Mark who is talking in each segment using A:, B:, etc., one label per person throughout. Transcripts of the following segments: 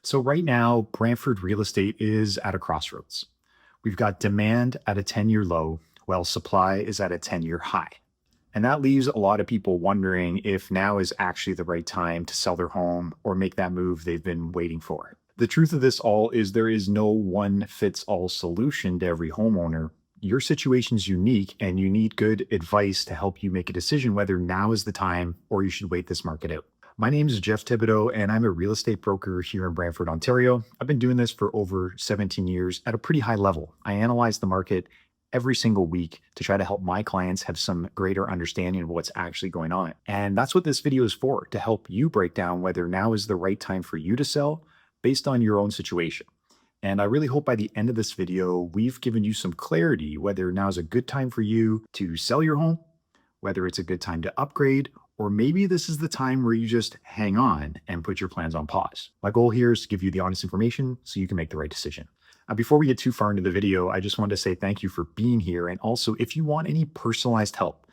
A: So right now, Brantford real estate is at a crossroads. We've got demand at a 10-year low, while supply is at a 10-year high. And that leaves a lot of people wondering if now is actually the right time to sell their home or make that move they've been waiting for. The truth of this all is there is no one fits all solution to every homeowner. Your situation is unique and you need good advice to help you make a decision whether now is the time or you should wait this market out. My name is Jeff Thibodeau, and I'm a real estate broker here in Brantford, Ontario. I've been doing this for over 17 years at a pretty high level. I analyze the market every single week to try to help my clients have some greater understanding of what's actually going on. And that's what this video is for, to help you break down whether now is the right time for you to sell based on your own situation. And I really hope by the end of this video, we've given you some clarity whether now is a good time for you to sell your home, whether it's a good time to upgrade, or maybe this is the time where you just hang on and put your plans on pause. My goal here is to give you the honest information so you can make the right decision. Before we get too far into the video, I just wanted to say thank you for being here. And also, if you want any personalized help,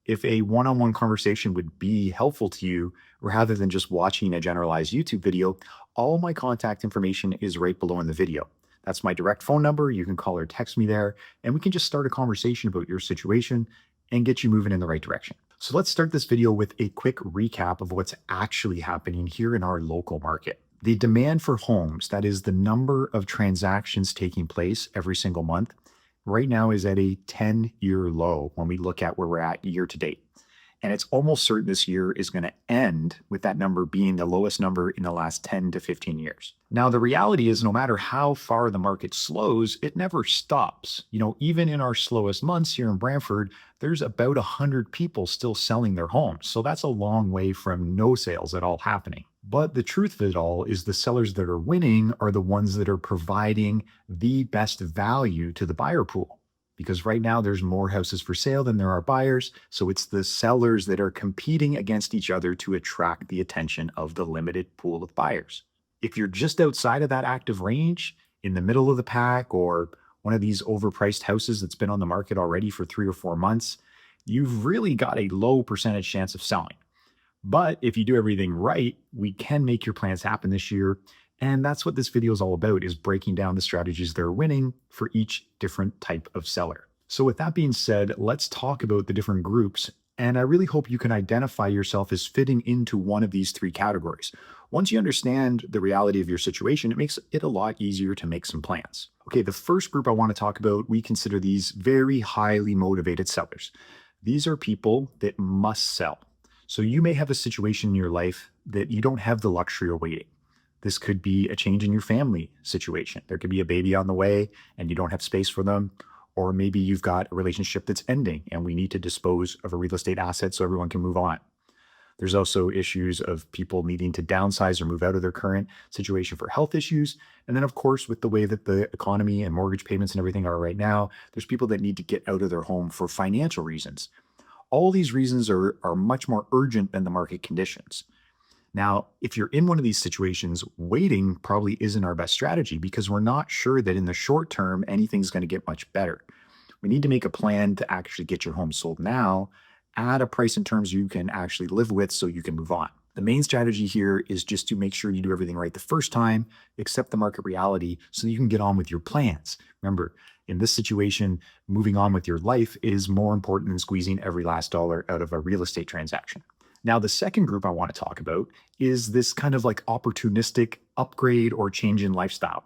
A: if a one-on-one conversation would be helpful to you, rather than just watching a generalized YouTube video, all my contact information is right below in the video. That's my direct phone number. You can call or text me there, and we can just start a conversation about your situation and get you moving in the right direction. So let's start this video with a quick recap of what's actually happening here in our local market. The demand for homes, that is the number of transactions taking place every single month, right now is at a 10-year low when we look at where we're at year to date. And it's almost certain this year is going to end with that number being the lowest number in the last 10 to 15 years. Now, the reality is no matter how far the market slows, it never stops. Even in our slowest months here in Brantford, there's about 100 people still selling their homes. So that's a long way from no sales at all happening. But the truth of it all is the sellers that are winning are the ones that are providing the best value to the buyer pool. Because right now there's more houses for sale than there are buyers. So it's the sellers that are competing against each other to attract the attention of the limited pool of buyers. If you're just outside of that active range, in the middle of the pack, or one of these overpriced houses that's been on the market already for 3 or 4 months, you've really got a low percentage chance of selling. But if you do everything right, we can make your plans happen this year. And that's what this video is all about, is breaking down the strategies that are winning for each different type of seller. So with that being said, let's talk about the different groups. And I really hope you can identify yourself as fitting into one of these 3 categories. Once you understand the reality of your situation, it makes it a lot easier to make some plans. Okay, the first group I want to talk about, we consider these very highly motivated sellers. These are people that must sell. So you may have a situation in your life that you don't have the luxury of waiting. This could be a change in your family situation. There could be a baby on the way and you don't have space for them. Or maybe you've got a relationship that's ending and we need to dispose of a real estate asset so everyone can move on. There's also issues of people needing to downsize or move out of their current situation for health issues. And then, of course, with the way that the economy and mortgage payments and everything are right now, there's people that need to get out of their home for financial reasons. All these reasons are much more urgent than the market conditions. Now, if you're in one of these situations, waiting probably isn't our best strategy because we're not sure that in the short term, anything's going to get much better. We need to make a plan to actually get your home sold now at a price and terms you can actually live with so you can move on. The main strategy here is just to make sure you do everything right the first time, accept the market reality so you can get on with your plans. Remember, in this situation, moving on with your life is more important than squeezing every last dollar out of a real estate transaction. Now, the second group I want to talk about is this kind of like opportunistic upgrade or change in lifestyle.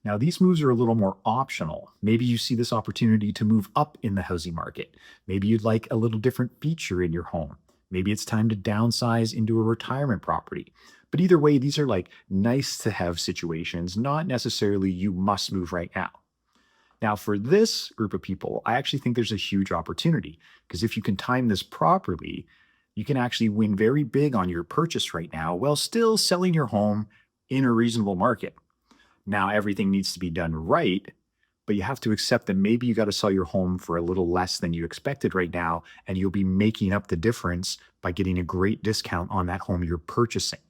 A: Now, these moves are a little more optional. Maybe you see this opportunity to move up in the housing market. Maybe you'd like a little different feature in your home. Maybe it's time to downsize into a retirement property. But either way, these are like nice to have situations, not necessarily you must move right now. Now, for this group of people, I actually think there's a huge opportunity because if you can time this properly, you can actually win very big on your purchase right now while still selling your home in a reasonable market. Now, everything needs to be done right, but you have to accept that maybe you got to sell your home for a little less than you expected right now, and you'll be making up the difference by getting a great discount on that home you're purchasing.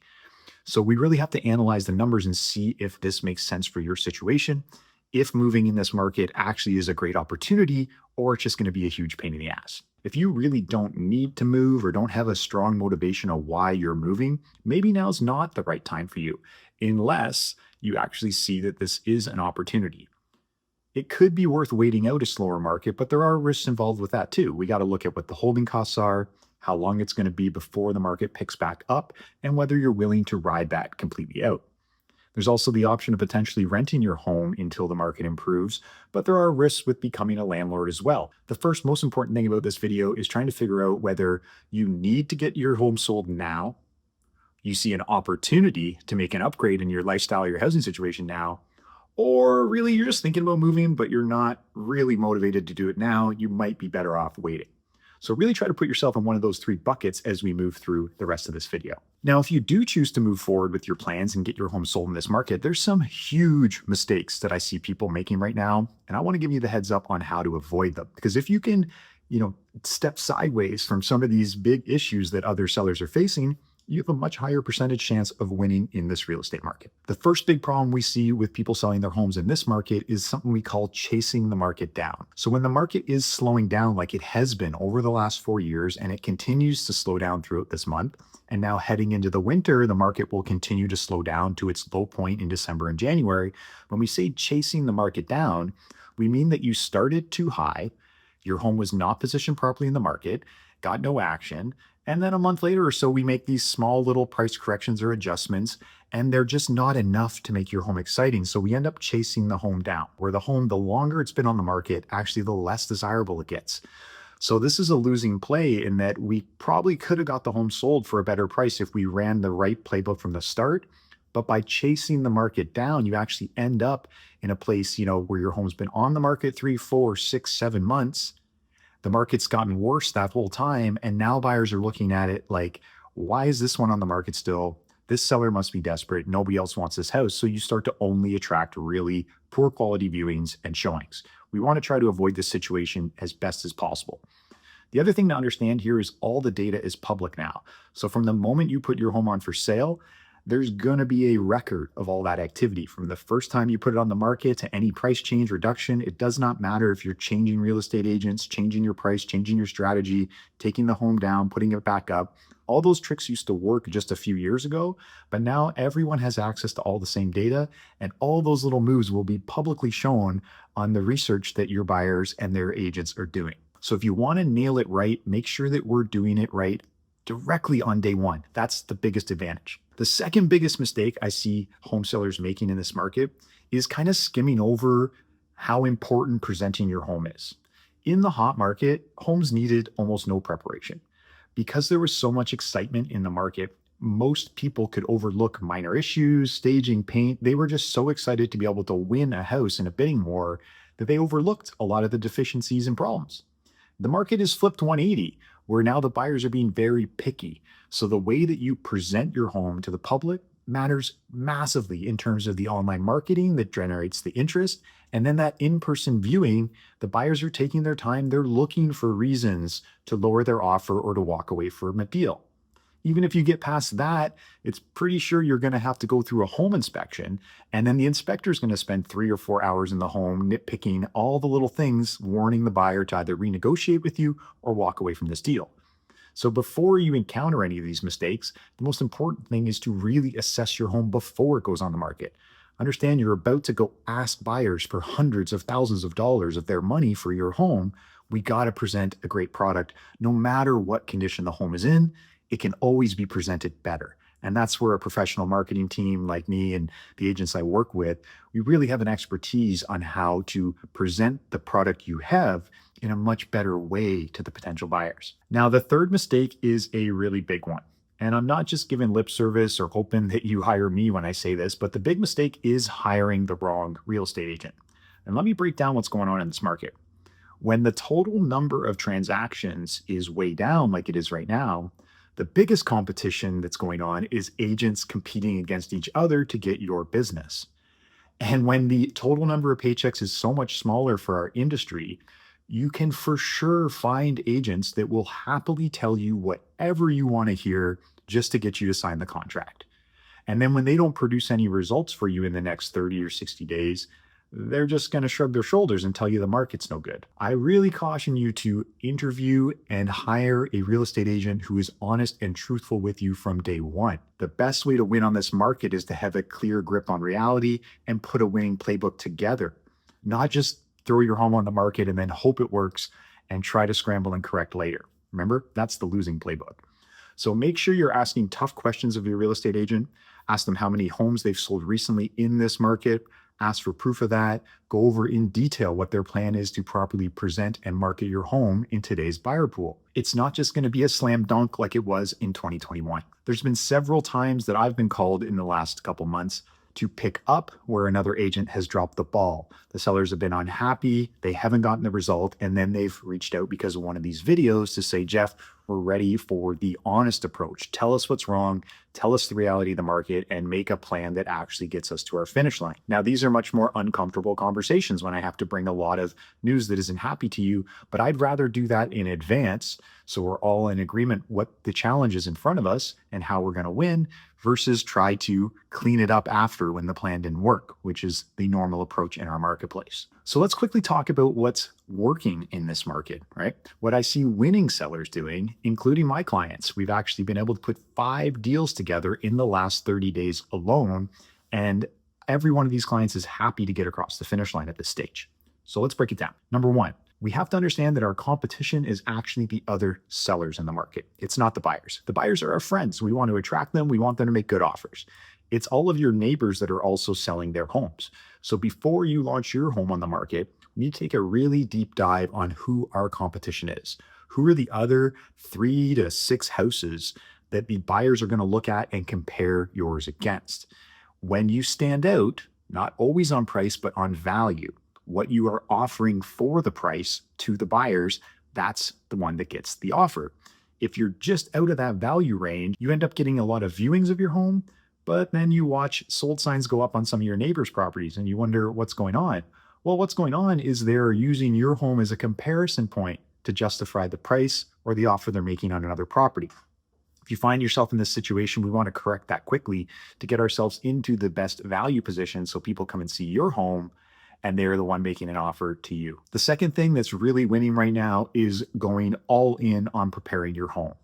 A: So we really have to analyze the numbers and see if this makes sense for your situation, if moving in this market actually is a great opportunity, or it's just going to be a huge pain in the ass. If you really don't need to move or don't have a strong motivation of why you're moving, maybe now's not the right time for you. unless you actually see that this is an opportunity. It could be worth waiting out a slower market, but there are risks involved with that too. We got to look at what the holding costs are, how long it's going to be before the market picks back up, and whether you're willing to ride that completely out. There's also the option of potentially renting your home until the market improves, but there are risks with becoming a landlord as well. The first most important thing about this video is trying to figure out whether you need to get your home sold now, you see an opportunity to make an upgrade in your lifestyle, your housing situation now, or really you're just thinking about moving, but you're not really motivated to do it now. You might be better off waiting. So really try to put yourself in one of those three buckets as we move through the rest of this video. Now, if you do choose to move forward with your plans and get your home sold in this market, there's some huge mistakes that I see people making right now. And I want to give you the heads up on how to avoid them. Because if you can, step sideways from some of these big issues that other sellers are facing, you have a much higher percentage chance of winning in this real estate market. The first big problem we see with people selling their homes in this market is something we call chasing the market down. So when the market is slowing down like it has been over the last 4 years, and it continues to slow down throughout this month, and now heading into the winter, the market will continue to slow down to its low point in December and January. When we say chasing the market down, we mean that you started too high, your home was not positioned properly in the market, got no action, and then a month later or so, we make these small little price corrections or adjustments, and they're just not enough to make your home exciting. So we end up chasing the home down, where the home, the longer it's been on the market, actually the less desirable it gets. So this is a losing play in that we probably could have got the home sold for a better price if we ran the right playbook from the start. But by chasing the market down, you actually end up in a place, where your home's been on the market 3, 4, 6, 7 months. The market's gotten worse that whole time. And now buyers are looking at it like, why is this one on the market still? This seller must be desperate. Nobody else wants this house. So you start to only attract really poor quality viewings and showings. We want to try to avoid this situation as best as possible. The other thing to understand here is all the data is public now. So from the moment you put your home on for sale, there's going to be a record of all that activity from the first time you put it on the market to any price change reduction. It does not matter if you're changing real estate agents, changing your price, changing your strategy, taking the home down, putting it back up. All those tricks used to work just a few years ago, but now everyone has access to all the same data, and all those little moves will be publicly shown on the research that your buyers and their agents are doing. So if you want to nail it right, make sure that we're doing it right directly on day one. That's the biggest advantage. The second biggest mistake I see home sellers making in this market is kind of skimming over how important presenting your home is. In the hot market, homes needed almost no preparation. Because there was so much excitement in the market, most people could overlook minor issues, staging, paint. They were just so excited to be able to win a house in a bidding war that they overlooked a lot of the deficiencies and problems. The market is flipped 180, where now the buyers are being very picky. So the way that you present your home to the public matters massively in terms of the online marketing that generates the interest. And then that in-person viewing, the buyers are taking their time. They're looking for reasons to lower their offer or to walk away from a deal. Even if you get past that, it's pretty sure you're going to have to go through a home inspection. And then the inspector is going to spend 3 or 4 hours in the home nitpicking all the little things, warning the buyer to either renegotiate with you or walk away from this deal. So before you encounter any of these mistakes, the most important thing is to really assess your home before it goes on the market. Understand you're about to go ask buyers for hundreds of thousands of dollars of their money for your home. We got to present a great product no matter what condition the home is in. It can always be presented better. And that's where a professional marketing team like me and the agents I work with, we really have an expertise on how to present the product you have in a much better way to the potential buyers. Now, the third mistake is a really big one. And I'm not just giving lip service or hoping that you hire me when I say this, but the big mistake is hiring the wrong real estate agent. And let me break down what's going on in this market. When the total number of transactions is way down like it is right now, the biggest competition that's going on is agents competing against each other to get your business. And when the total number of paychecks is so much smaller for our industry, you can for sure find agents that will happily tell you whatever you want to hear just to get you to sign the contract. And then when they don't produce any results for you in the next 30 or 60 days, they're just going to shrug their shoulders and tell you the market's no good. I really caution you to interview and hire a real estate agent who is honest and truthful with you from day one. The best way to win on this market is to have a clear grip on reality and put a winning playbook together, not just throw your home on the market and then hope it works and try to scramble and correct later. Remember, that's the losing playbook. So make sure you're asking tough questions of your real estate agent. Ask them how many homes they've sold recently in this market. Ask for proof of that. Go over in detail what their plan is to properly present and market your home in today's buyer pool. It's not just going to be a slam dunk like it was in 2021. There's been several times that I've been called in the last couple months to pick up where another agent has dropped the ball. The sellers have been unhappy, they haven't gotten the result, and then they've reached out because of one of these videos to say, Jeff, we're ready for the honest approach. Tell us what's wrong, tell us the reality of the market, and make a plan that actually gets us to our finish line. Now, these are much more uncomfortable conversations when I have to bring a lot of news that isn't happy to you, but I'd rather do that in advance so we're all in agreement what the challenge is in front of us and how we're going to win versus try to clean it up after when the plan didn't work, which is the normal approach in our marketplace. So let's quickly talk about what's working in this market, right? What I see winning sellers doing, including my clients. We've actually been able to put 5 deals together in the last 30 days alone. And every one of these clients is happy to get across the finish line at this stage. So let's break it down. Number one, we have to understand that our competition is actually the other sellers in the market. It's not the buyers. The buyers are our friends. We want to attract them. We want them to make good offers. It's all of your neighbors that are also selling their homes. So before you launch your home on the market, we need to take a really deep dive on who our competition is. Who are the other 3 to 6 houses that the buyers are going to look at and compare yours against? When you stand out, not always on price, but on value, what you are offering for the price to the buyers, that's the one that gets the offer. If you're just out of that value range, you end up getting a lot of viewings of your home, but then you watch sold signs go up on some of your neighbors' properties and you wonder what's going on. Well, what's going on is they're using your home as a comparison point to justify the price or the offer they're making on another property. If you find yourself in this situation, we want to correct that quickly to get ourselves into the best value position so people come and see your home and they're the one making an offer to you. The second thing that's really winning right now is going all in on preparing your home.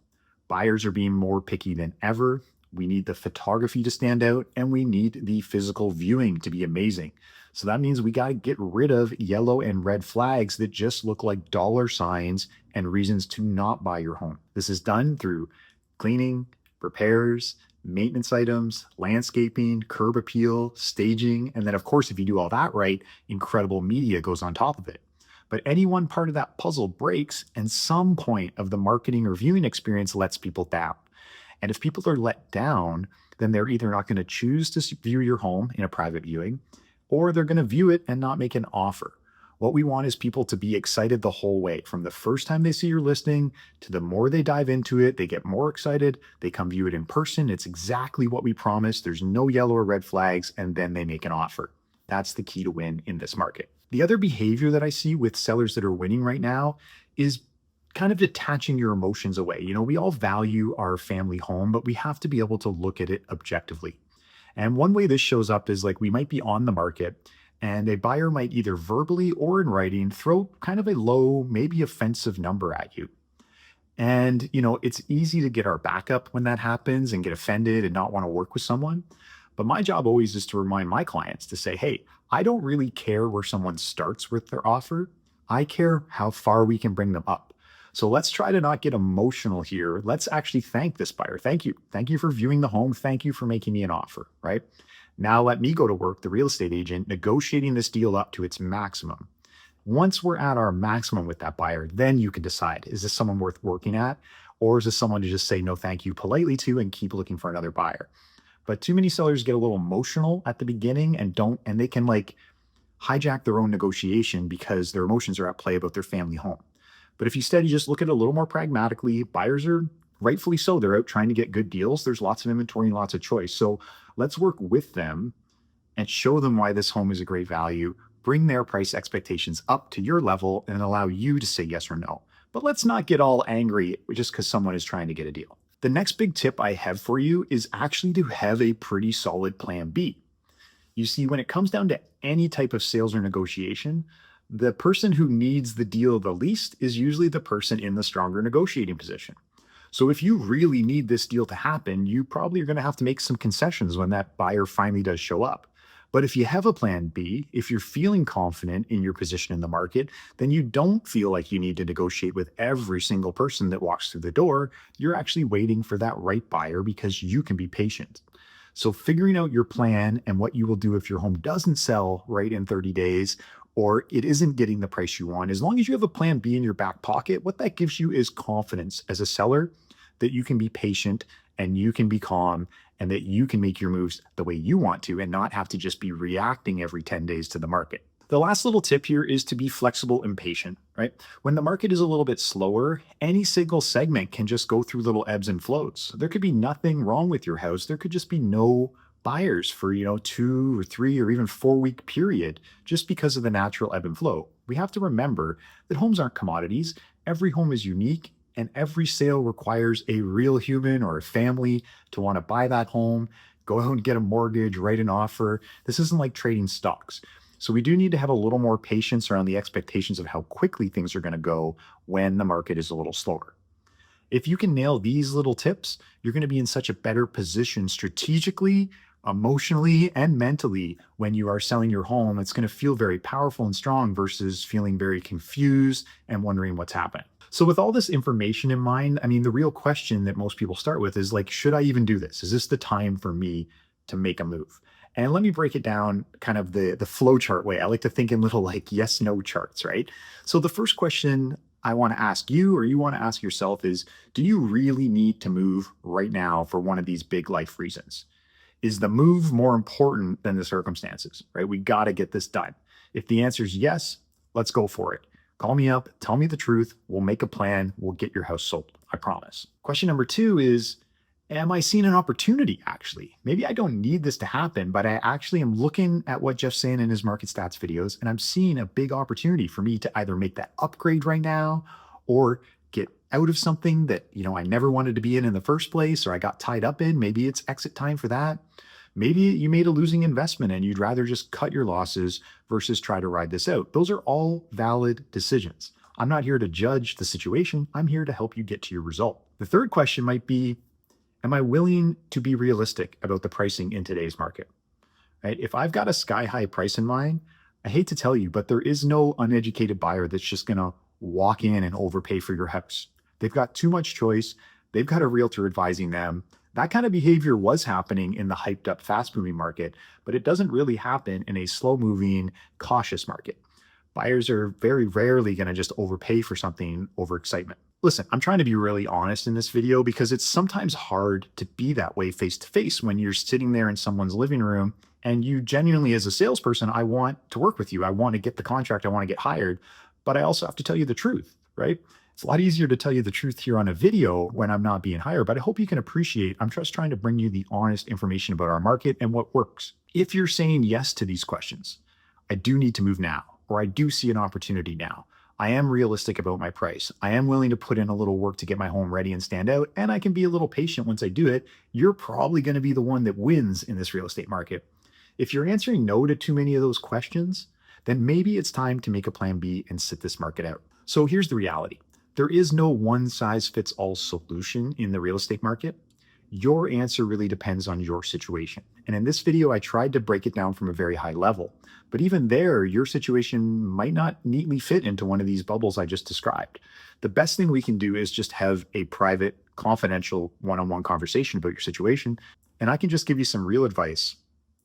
A: Buyers are being more picky than ever. We need the photography to stand out and we need the physical viewing to be amazing. So that means we got to get rid of yellow and red flags that just look like dollar signs and reasons to not buy your home. This is done through cleaning, repairs, maintenance items, landscaping, curb appeal, staging, and then of course, if you do all that right, incredible media goes on top of it. But any one part of that puzzle breaks and some point of the marketing or viewing experience lets people down. And if people are let down, then they're either not going to choose to view your home in a private viewing, or they're going to view it and not make an offer. What we want is people to be excited the whole way. From the first time they see your listing to the more they dive into it, they get more excited. They come view it in person. It's exactly what we promised. There's no yellow or red flags, and then they make an offer. That's the key to win in this market. The other behavior that I see with sellers that are winning right now is kind of detaching your emotions away. You know, we all value our family home, but we have to be able to look at it objectively. And one way this shows up is like we might be on the market and a buyer might either verbally or in writing throw kind of a low, maybe offensive number at you. And, you know, it's easy to get our back up when that happens and get offended and not want to work with someone. But my job always is to remind my clients to say, hey, I don't really care where someone starts with their offer. I care how far we can bring them up. So let's try to not get emotional here. Let's actually thank this buyer. Thank you. Thank you for viewing the home. Thank you for making me an offer, right? Now let me go to work, the real estate agent, negotiating this deal up to its maximum. Once we're at our maximum with that buyer, then you can decide, is this someone worth working at? Or is this someone to just say no thank you politely to and keep looking for another buyer? But too many sellers get a little emotional at the beginning and they can like hijack their own negotiation because their emotions are at play about their family home. But if you instead you just look at it a little more pragmatically, buyers are rightfully so. They're out trying to get good deals. There's lots of inventory and lots of choice. So let's work with them and show them why this home is a great value, bring their price expectations up to your level and allow you to say yes or no. But let's not get all angry just because someone is trying to get a deal. The next big tip I have for you is actually to have a pretty solid plan B. You see, when it comes down to any type of sales or negotiation, the person who needs the deal the least is usually the person in the stronger negotiating position. So if you really need this deal to happen, you probably are going to have to make some concessions when that buyer finally does show up. But if you have a plan B, if you're feeling confident in your position in the market, then you don't feel like you need to negotiate with every single person that walks through the door. You're actually waiting for that right buyer because you can be patient. So figuring out your plan and what you will do if your home doesn't sell right in 30 days or it isn't getting the price you want, as long as you have a plan B in your back pocket, what that gives you is confidence as a seller that you can be patient and you can be calm and that you can make your moves the way you want to and not have to just be reacting every 10 days to the market. The last little tip here is to be flexible and patient, right? When the market is a little bit slower, any single segment can just go through little ebbs and flows. There could be nothing wrong with your house. There could just be no buyers for, 2 or 3 or even 4 week period just because of the natural ebb and flow. We have to remember that homes aren't commodities. Every home is unique and every sale requires a real human or a family to want to buy that home, go out and get a mortgage, write an offer. This isn't like trading stocks. So we do need to have a little more patience around the expectations of how quickly things are going to go when the market is a little slower. If you can nail these little tips, you're going to be in such a better position strategically, emotionally, and mentally when you are selling your home. It's going to feel very powerful and strong versus feeling very confused and wondering what's happening. So with all this information in mind, I mean, the real question that most people start with is like, should I even do this? Is this the time for me to make a move? And let me break it down kind of the flow chart way. I like to think in little like yes, no charts, right? So the first question I want to ask you or you want to ask yourself is, do you really need to move right now for one of these big life reasons? Is the move more important than the circumstances, right? We got to get this done. If the answer is yes, let's go for it. Call me up, tell me the truth. We'll make a plan. We'll get your house sold. I promise. Question number 2 is, am I seeing an opportunity actually? Maybe I don't need this to happen, but I actually am looking at what Jeff's saying in his market stats videos, and I'm seeing a big opportunity for me to either make that upgrade right now or get out of something that, I never wanted to be in the first place, or I got tied up in. Maybe it's exit time for that. Maybe you made a losing investment and you'd rather just cut your losses versus try to ride this out. Those are all valid decisions. I'm not here to judge the situation. I'm here to help you get to your result. The third question might be, am I willing to be realistic about the pricing in today's market? Right? If I've got a sky high price in mind, I hate to tell you, but there is no uneducated buyer that's just going to walk in and overpay for your house. They've got too much choice. They've got a realtor advising them. That kind of behavior was happening in the hyped up, fast moving market, but it doesn't really happen in a slow moving, cautious market. Buyers are very rarely going to just overpay for something over excitement. Listen, I'm trying to be really honest in this video because it's sometimes hard to be that way face to face when you're sitting there in someone's living room and you genuinely, as a salesperson, I want to work with you. I want to get the contract. I want to get hired, but I also have to tell you the truth, right? It's a lot easier to tell you the truth here on a video when I'm not being hired, but I hope you can appreciate I'm just trying to bring you the honest information about our market and what works. If you're saying yes to these questions, I do need to move now, or I do see an opportunity now. I am realistic about my price. I am willing to put in a little work to get my home ready and stand out, and I can be a little patient once I do it. You're probably going to be the one that wins in this real estate market. If you're answering no to too many of those questions, then maybe it's time to make a plan B and sit this market out. So here's the reality. There is no one size fits all solution in the real estate market. Your answer really depends on your situation. And in this video, I tried to break it down from a very high level. But even there, your situation might not neatly fit into one of these bubbles I just described. The best thing we can do is just have a private, confidential, one-on-one conversation about your situation. And I can just give you some real advice,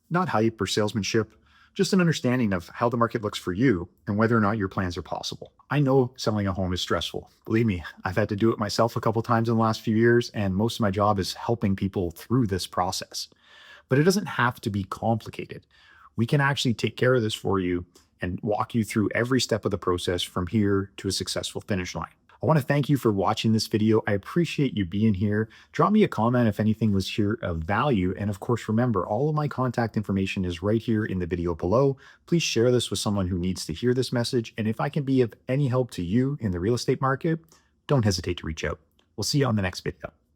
A: not hype or salesmanship, just an understanding of how the market looks for you and whether or not your plans are possible. I know selling a home is stressful. Believe me, I've had to do it myself a couple times in the last few years, and most of my job is helping people through this process. But it doesn't have to be complicated. We can actually take care of this for you and walk you through every step of the process from here to a successful finish line. I want to thank you for watching this video. I appreciate you being here. Drop me a comment if anything was here of value. And of course, remember, all of my contact information is right here in the video below. Please share this with someone who needs to hear this message. And if I can be of any help to you in the real estate market, don't hesitate to reach out. We'll see you on the next video.